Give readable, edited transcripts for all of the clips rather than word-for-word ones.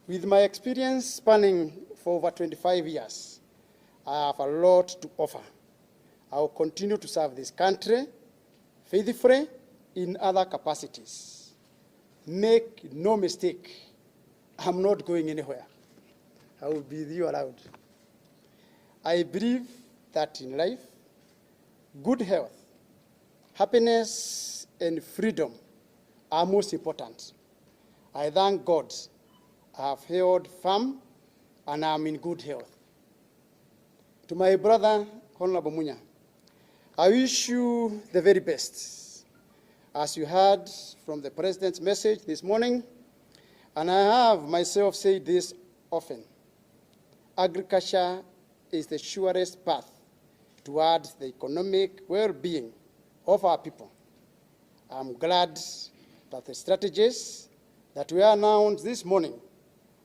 With my experience spanning for over 25 years, I have a lot to offer. I will continue to serve this country faithfully in other capacities. Make no mistake, I'm not going anywhere. I will be with you around. I believe that in life, good health, happiness, and freedom are most important. I thank God I have held firm and I am in good health. To my brother, Honorable Munya, I wish you the very best. As you heard from the President's message this morning, and I have myself said this often, agriculture is the surest path towards the economic well-being of our people. I'm glad that the strategies that we announced this morning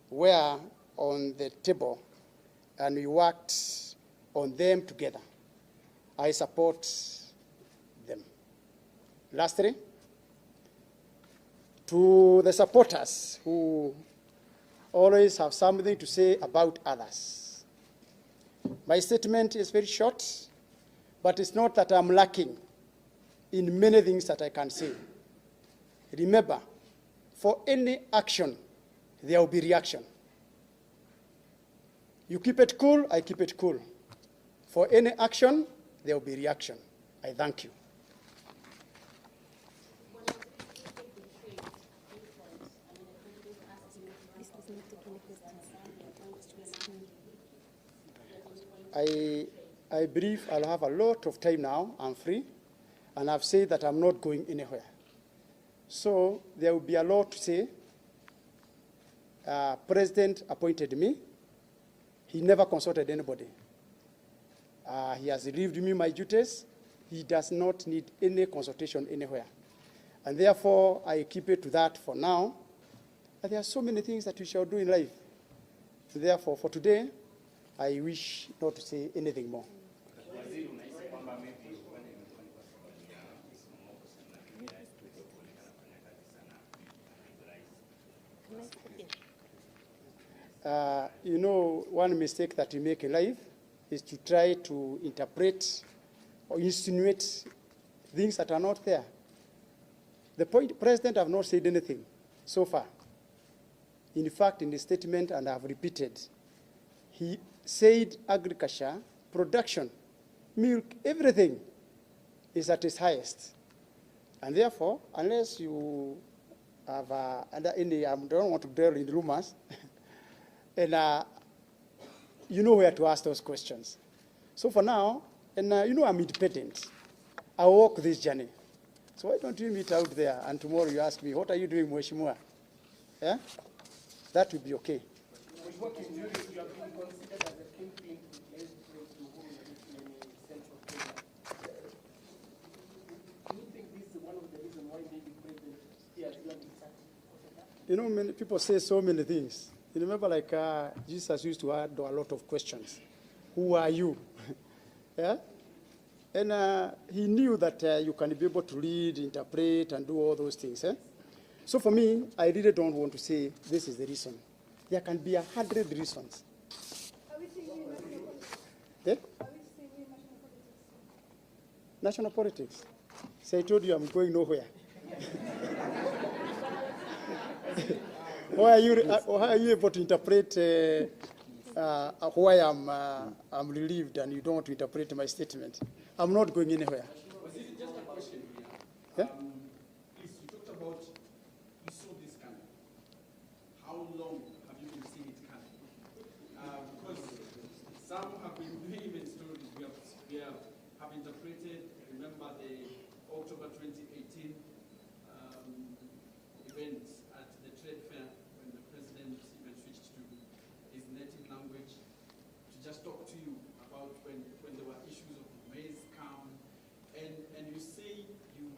were on the table and we worked on them together. I support them. Lastly, to the supporters who always have something to say about others, my statement is very short, but it's not that I'm lacking in many things that I can say. Remember, for any action, there will be reaction. You keep it cool, I keep it cool. For any action, there will be reaction. I thank you. I believe I'll have a lot of time now. I'm free, and I've said that I'm not going anywhere. So there will be a lot to say. President appointed me. He never consulted anybody. He has relieved me my duties. He does not need any consultation anywhere. And therefore, I keep it to that for now. And there are so many things that we shall do in life. Therefore, for today, I wish not to say anything more. You know, one mistake that we make in life is to try to interpret or insinuate things that are not there. The President have not said anything so far. In fact, in the statement, and I have repeated, he said agriculture, production, milk, everything is at its highest. And therefore, unless you have any, I don't want to dwell in rumors, and you know where to ask those questions. So for now, and you know I'm independent. I walk this journey. So why don't you meet out there, and tomorrow you ask me, what are you doing, Mheshimiwa? Yeah? That will be okay. Mheshimiwa Kiunjuri, you have been considered as a kingpin to replace President Uhuru in Central Kenya. Do you think this is one of the reasons why maybe President steered you and decided? You know, many people say so many things. You remember, like, Jesus used to add a lot of questions. Who are you? Yeah? And he knew that you can be able to read, interpret, and do all those things. Eh? So for me, I really don't want to say this is the reason. There can be 100 reasons. Are we seeing you in national politics? Eh? Are we seeing you in National national politics? politics. So I told you I'm going nowhere. How are you able to interpret why I'm relieved and you don't want to interpret my statement? I'm not going anywhere. Was it just a question here? Yeah? Please, you talked about you saw this coming. How long have you been seeing it coming? Because some have been doing even stories we have interpreted. Remember the October 2018 event at the trade fair when the president even switched to his native language to just talk to you about when there were issues of maize come, and you say you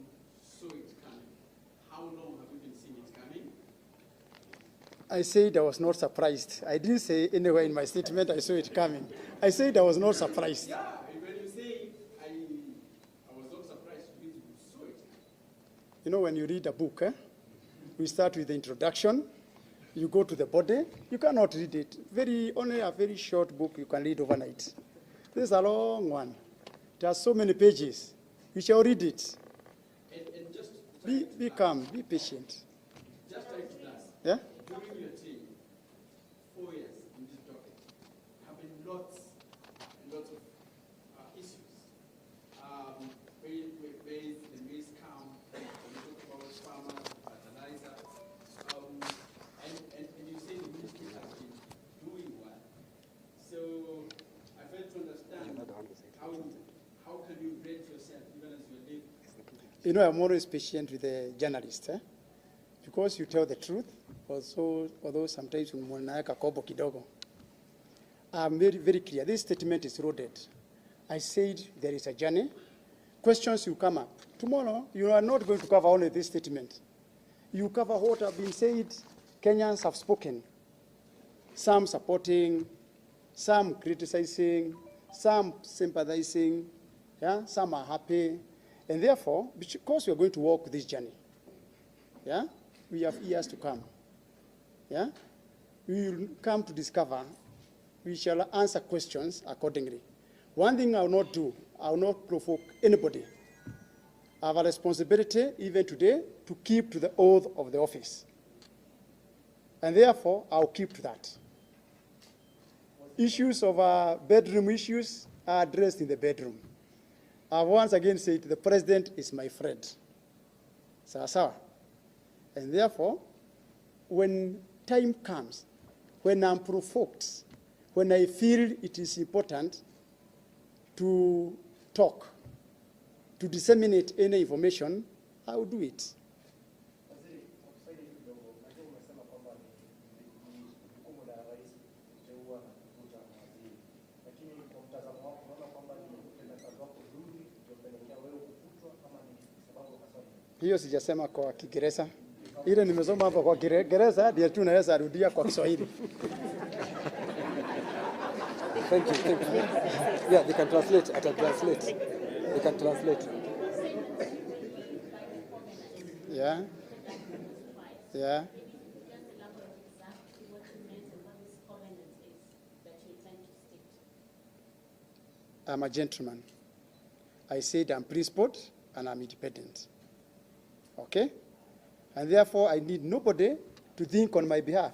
saw it coming. How long have you been seeing it coming? I said I was not surprised. I didn't say anywhere in my statement I saw it coming. I said I was not surprised. Yeah, when you say I was not surprised, it means you saw it. You know, when you read a book, we start with the introduction, You go to the body, you cannot read it. Only a very short book you can read overnight. This is a long one. It has so many pages. You shall read it. And just Be calm, be patient. just try to that. Yeah? During your team, 4 years in this docket, have been lots and lots of issues. The maize camp, we talk about farmers, fertilizer, and you say the ministry has been doing well. So I fail to understand how can you rate yourself even as you're living? You know, I'm always patient with the journalist, because you tell the truth, although sometimes unaweka kobo kidogo. I'm very, very clear. This statement is loaded. I said there is a journey. Questions will come up. Tomorrow, you are not going to cover only this statement. You cover what have been said. Kenyans have spoken. Some supporting, some criticizing, some sympathizing, yeah? Some are happy. And therefore, because we are going to walk this journey, yeah? We have years to come. Yeah? We will come to discover, we shall answer questions accordingly. One thing I will not do, I will not provoke anybody. I have a responsibility, even today, to keep to the oath of the office. And therefore, I will keep to that. Issues of bedroom issues are addressed in the bedroom. I've once again said the president is my friend. Sawa. And therefore, when time comes, when I'm provoked, when I feel it is important to talk, to disseminate any information, I will do it. Waziri, kwa Kiswahili kidogo, najua umesema kwamba ni jukumu la rais kuteua na kuvuta mawaziri. Lakini kwa mtazamo wako unaona kwamba ni utendakazi wako duni ndio pelekea wewe kufutwa ama ni sababu kasoro? Hiyo sijasema kwa Kiingereza. Ile nimesoma hapa kwa Kiingereza ndio tu naweza rudia kwa Kiswahili. Thank you. Yeah, they can translate. I can translate. They can translate. Yeah. Yeah. I'm a gentleman. I said I'm principled and I'm independent. Okay? And therefore, I need nobody to think on my behalf.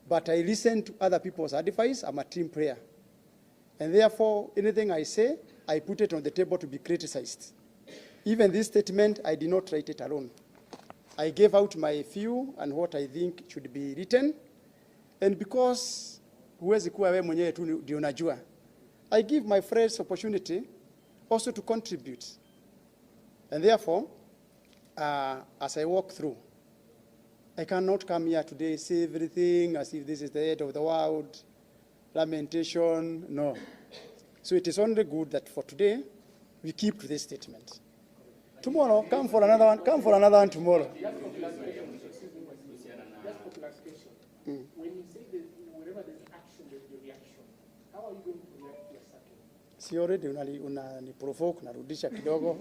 But I listen to other people's advice. I'm a team player. And therefore, anything I say, I put it on the table to be criticized. Even this statement, I did not write it alone. I gave out my view and what I think should be written. And because huwezi kuwa wewe mwenyewe tu ndio unajua, I give my friends opportunity also to contribute. And therefore, as I walk through, I cannot come here today, say everything as if this is the end of the world, lamentation, no. So it is only good that for today, we keep to this statement. Tomorrow, come for another one tomorrow. Just for clarification, when you say that wherever there's action, there's the reaction, how are you going to react to your sacking? Si already unani-provoke, narudisha kidogo.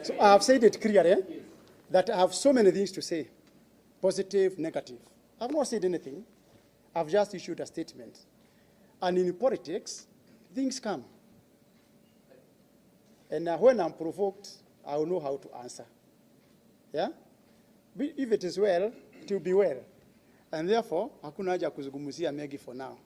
So I have said it clearly, that I have so many things to say, positive, negative. I have not said anything. I've just issued a statement. And in politics, things come. And when I'm provoked, I will know how to answer. Yeah? If it is well, it will be well. And therefore, hakuna haja kuzungumzia mengi for now.